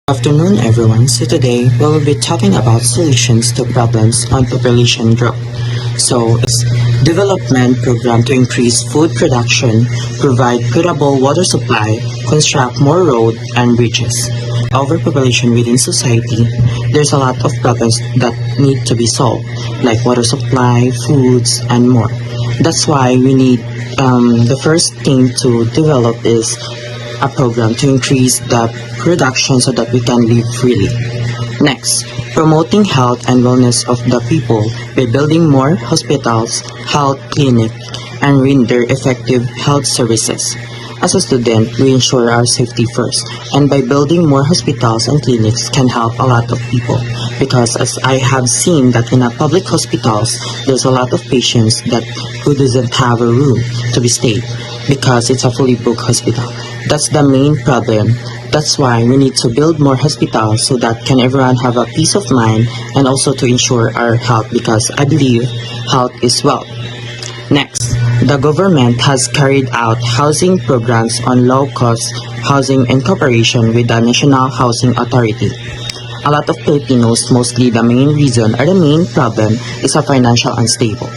Afternoon everyone. So today we will be talking about solutions to problems on population growth. So it's development program to increase food production, provide potable water supply, construct more road and bridges. Overpopulation within society, there's a lot of problems that need to be solved, like water supply, foods, and more. That's why we need the first thing to develop is a program to increase the production so that we can live freely. Next, promoting health and wellness of the people by building more hospitals, health clinics, and render effective health services. As a student, we ensure our safety first, and by building more hospitals and clinics can help a lot of people because as I have seen that in a public hospitals, there's a lot of patients that who doesn't have a room to be stayed because it's a fully booked hospital. That's the main problem. That's why we need to build more hospitals so that can everyone have a peace of mind and also to ensure our health because I believe health is wealth. Next, the government has carried out housing programs on low-cost housing in cooperation with the National Housing Authority. A lot of Filipinos, mostly the main reason or the main problem is a financial unstable.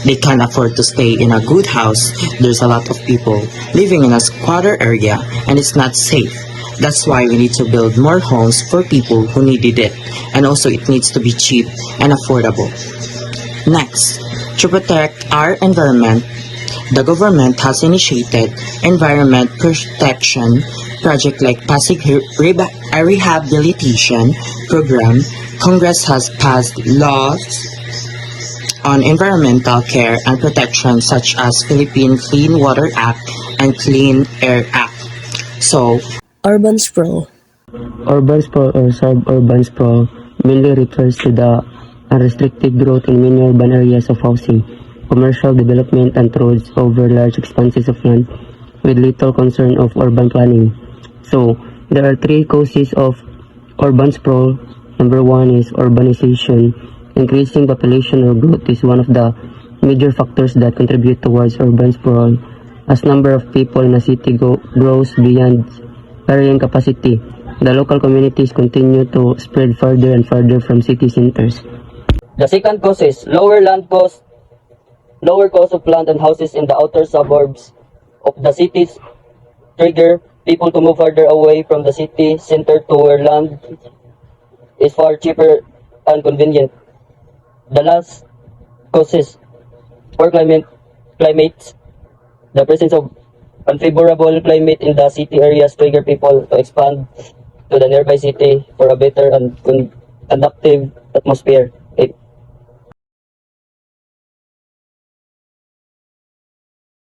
They can't afford to stay in a good house. There's a lot of people living in a squatter area and it's not safe. That's why we need to build more homes for people who needed it. And also it needs to be cheap and affordable. Next, to protect our environment, the government has initiated environment protection project like Pasig Rehabilitation Program. Congress has passed laws on environmental care and protection such as Philippine Clean Water Act and Clean Air Act. So, Urban sprawl. Urban sprawl or suburban sprawl mainly refers to the unrestricted growth in many urban areas of housing, commercial development, and roads over large expanses of land with little concern of urban planning. So, there are three causes of urban sprawl. Number one is urbanization. Increasing population or growth is one of the major factors that contribute towards urban sprawl. As number of people in a city grows beyond carrying capacity, the local communities continue to spread further and further from city centers. The second cause is lower cost of land and houses in the outer suburbs of the cities trigger people to move further away from the city center to where land is far cheaper and convenient. The last cause is poor climate. The presence of unfavorable climate in the city areas trigger people to expand to the nearby city for a better and conductive atmosphere.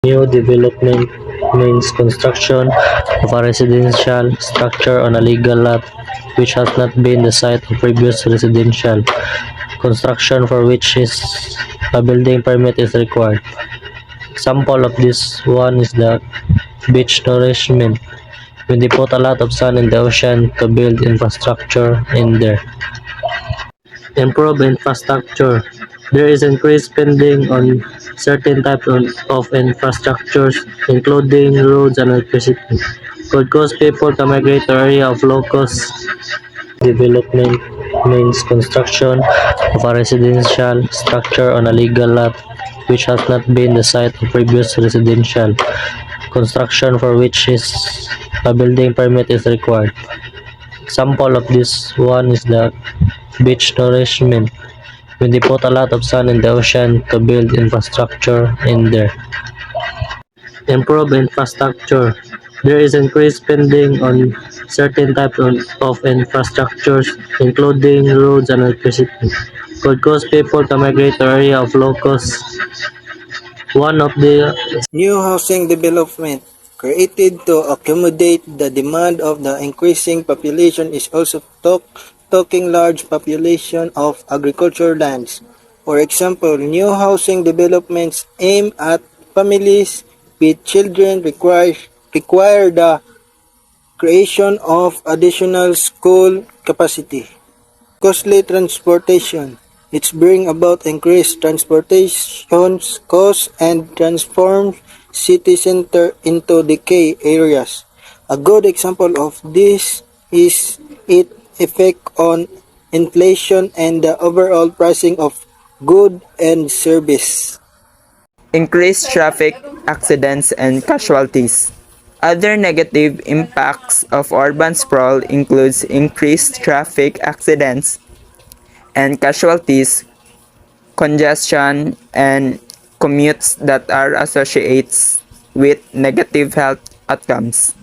New development means construction of a residential structure on a legal lot which has not been the site of previous residential construction for which a building permit is required. Example of this one is the beach nourishment, when they put a lot of sand in the ocean to build infrastructure in there. Improve infrastructure. There is increased spending on certain types of infrastructures, including roads and electricity, could cause people to migrate to area of low-cost development means construction of a residential structure on a legal lot which has not been the site of previous residential construction for which a building permit is required. Example of this one is the beach nourishment, when they put a lot of sand in the ocean to build infrastructure in there. Improve infrastructure. There is increased spending on certain types of infrastructures, including roads and electricity, could cause people to migrate to area of low cost. One of the New housing development created to accommodate the demand of the increasing population is also talking large population of agricultural lands. For example, new housing developments aim at families with children require the creation of additional school capacity. Costly transportation. It's bring about increased transportation costs and transform city center into decay areas. A good example of this is its effect on inflation and the overall pricing of goods and service. Increased traffic accidents and casualties. Other negative impacts of urban sprawl includes increased traffic accidents and casualties, congestion, and commutes that are associated with negative health outcomes.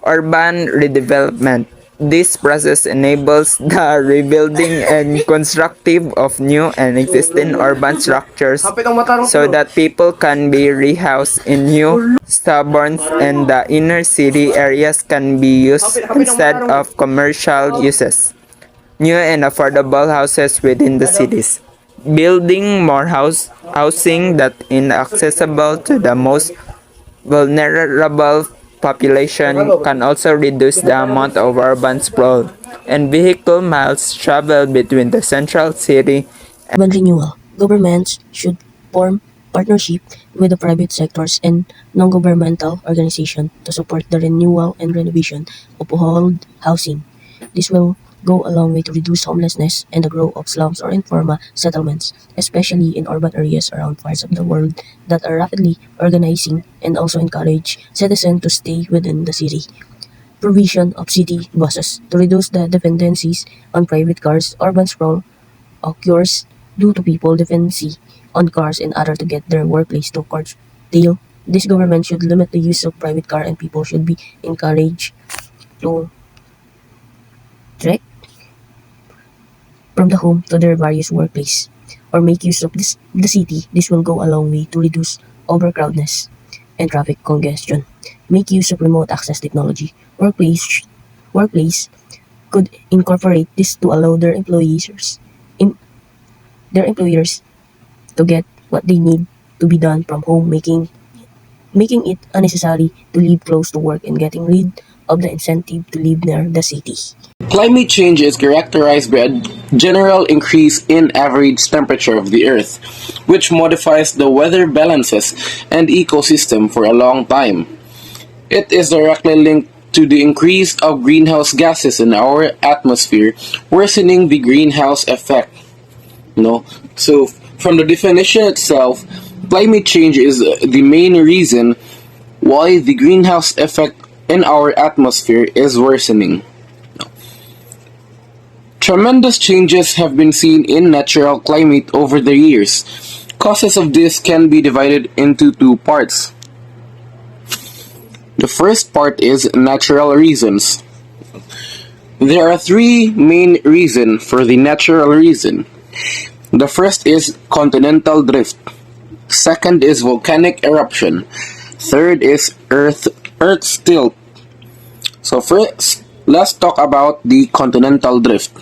Urban redevelopment. This process enables the rebuilding and constructive of new and existing urban structures so that people can be rehoused in new suburbs and the inner city areas can be used instead of commercial uses. New and affordable houses within the cities. Building more housing that is accessible to the most vulnerable population can also reduce the amount of urban sprawl and vehicle miles traveled between the central city. Urban renewal. Governments should form partnership with the private sectors and non-governmental organizations to support the renewal and renovation of old housing. This will go a long way to reduce homelessness and the growth of slums or informal settlements, especially in urban areas around parts of the world that are rapidly organizing, and also encourage citizens to stay within the city. Provision of city buses. To reduce the dependencies on private cars, urban sprawl occurs due to people dependency on cars in order to get their workplace to curtail. This government should limit the use of private car and people should be encouraged to trek from the home to their various workplace or make use of the city. This will go a long way to reduce overcrowdedness and traffic congestion. Make use of remote access technology. Workplace could incorporate this to allow their employers to get what they need to be done from home, making it unnecessary to live close to work and getting rid of the incentive to live near the city. Climate change is characterized by a general increase in average temperature of the Earth, which modifies the weather balances and ecosystem for a long time. It is directly linked to the increase of greenhouse gases in our atmosphere, worsening the greenhouse effect. So from the definition itself, climate change is the main reason why the greenhouse effect in our atmosphere is worsening. Tremendous changes have been seen in natural climate over the years. Causes of this can be divided into two parts. The first part is natural reasons. There are three main reasons for the natural reason. The first is continental drift. Second is volcanic eruption. Third is Earth's tilt. So first, let's talk about the continental drift.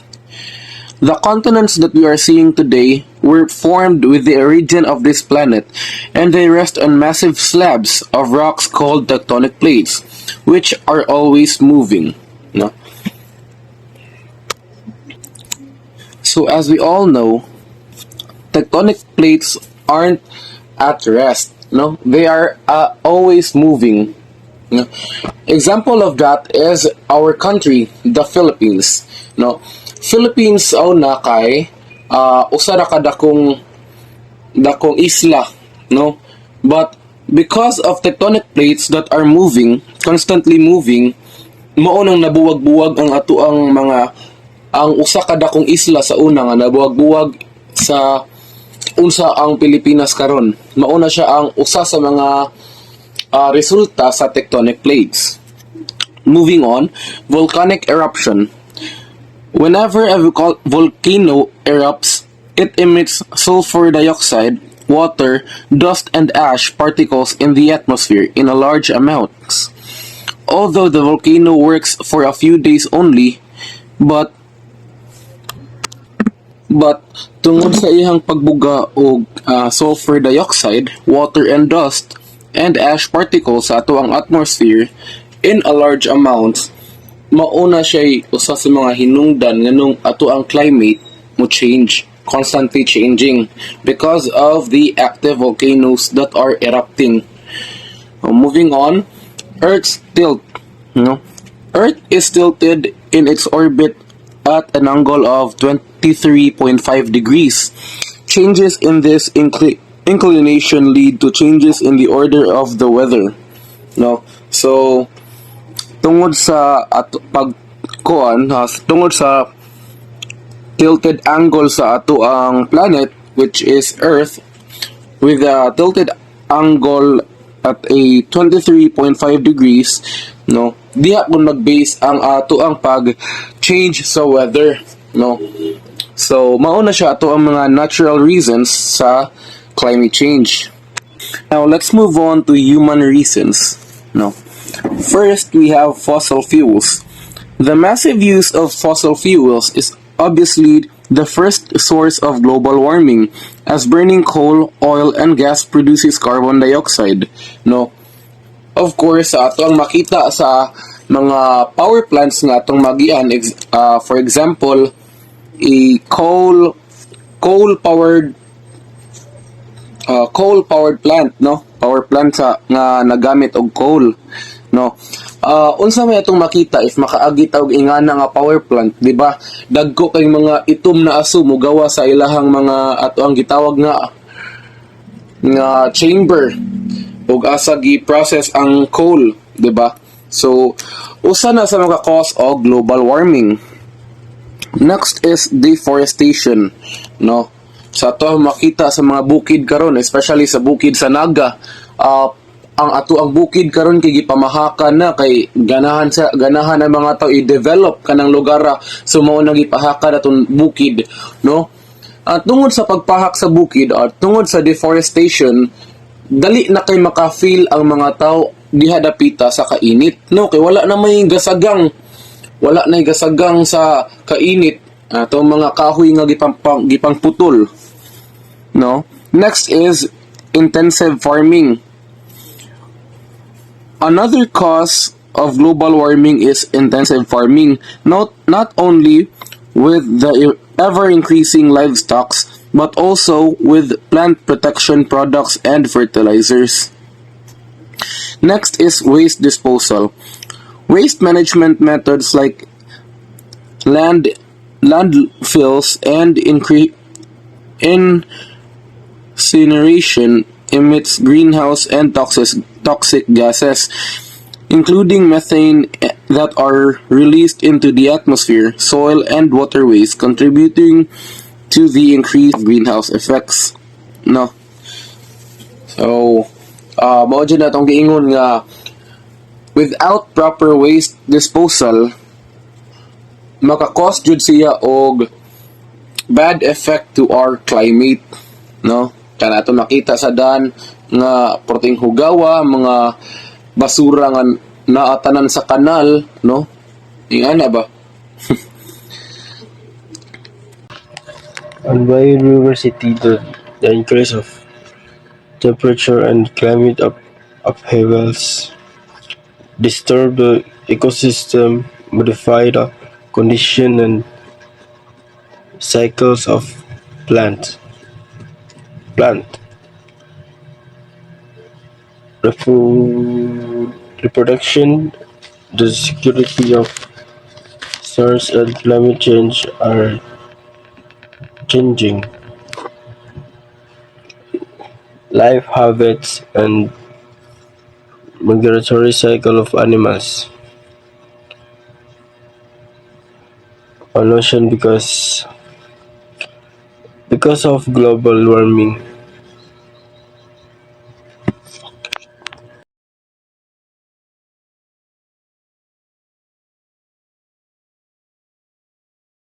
The continents that we are seeing today were formed with the origin of this planet, and they rest on massive slabs of rocks called tectonic plates, which are always moving. So as we all know, tectonic plates aren't at rest. They are always moving. Example of that is our country, the Philippines. Philippines na kay usa ra ka dakong isla, but because of tectonic plates that are constantly moving, mao nang nabuwag-buwag ang usa ka dakong isla sa una nga nabuwag-buwag sa unsa ang Pilipinas karon. Mao na siya ang usa sa mga resulta sa tectonic plates. Moving on, volcanic eruption. Whenever a volcano erupts, it emits sulfur dioxide, water, dust, and ash particles in the atmosphere in a large amounts. Although the volcano works for a few days only, but tungod sa iyang pagbuga og sulfur dioxide, water, and dust, and ash particles sa ato ang atmosphere in a large amount, mauna siya usa sa mga hinungdan nganong ato ang climate mo change, constantly changing because of the active volcanoes that are erupting. Moving on, Earth's tilt. Earth is tilted in its orbit at an angle of 23.5 degrees. Changes in this inclination lead to changes in the order of the weather. No? So, tungod sa tungod sa tilted angle sa ato ang planet, which is Earth, with a tilted angle at a 23.5 degrees, no, diha kung nag-base ang ato ang pag-change sa weather, no. So, mauna siya ato ang mga natural reasons sa climate change. Now, let's move on to human reasons, no. First, we have fossil fuels. The massive use of fossil fuels is obviously the first source of global warming, as burning coal, oil, and gas produces carbon dioxide. No, of course, sa ato ang makita sa mga power plants nga atong magian, for example, a coal powered plant, no, power plant sa nga nagamit og coal, no. Unsa may atong makita if makaagi og ingana nga power plant, di ba? Dagko kay mga itom na aso mogawa sa ilahang mga ato ang gitawag nga chamber ug asa gi-process ang coal, di ba? So usa na sa mga cause og global warming. Next is deforestation, no? Sa ato makita sa mga bukid karon, especially sa bukid sa Naga, ang ato ang bukid karon kay gipamahakan na kay ganahan ang mga tao i-develop kanang lugar, so mao nang gipahakan atong bukid, no. At tungod sa pagpahak sa bukid at tungod sa deforestation, dali na kay maka-feel ang mga tao diha dapita sa kainit, no, kay wala na may gasagang sa kainit atong mga kahoy nga gipang putol, no. Next is intensive farming. Another cause of global warming is intensive farming, not only with the ever-increasing livestock, but also with plant protection products and fertilizers. Next is waste disposal. Waste management methods like landfills and incineration emits greenhouse and toxic gases, including methane, that are released into the atmosphere, soil, and waterways, contributing to the increased greenhouse effects. No. So, mao dyan natong giingon nga without proper waste disposal, maka-cause jud siya og bad effect to our climate, no. Kana ato makita sa daan nga porting hugawa, mga basura nga naatanan sa kanal, no? Ingana ba? On biodiversity, the increase of temperature and climate upheavals disturb the ecosystem, modify the condition and cycles of plant reproduction. The security of source and climate change are changing life habits and migratory cycle of animals on ocean because of global warming.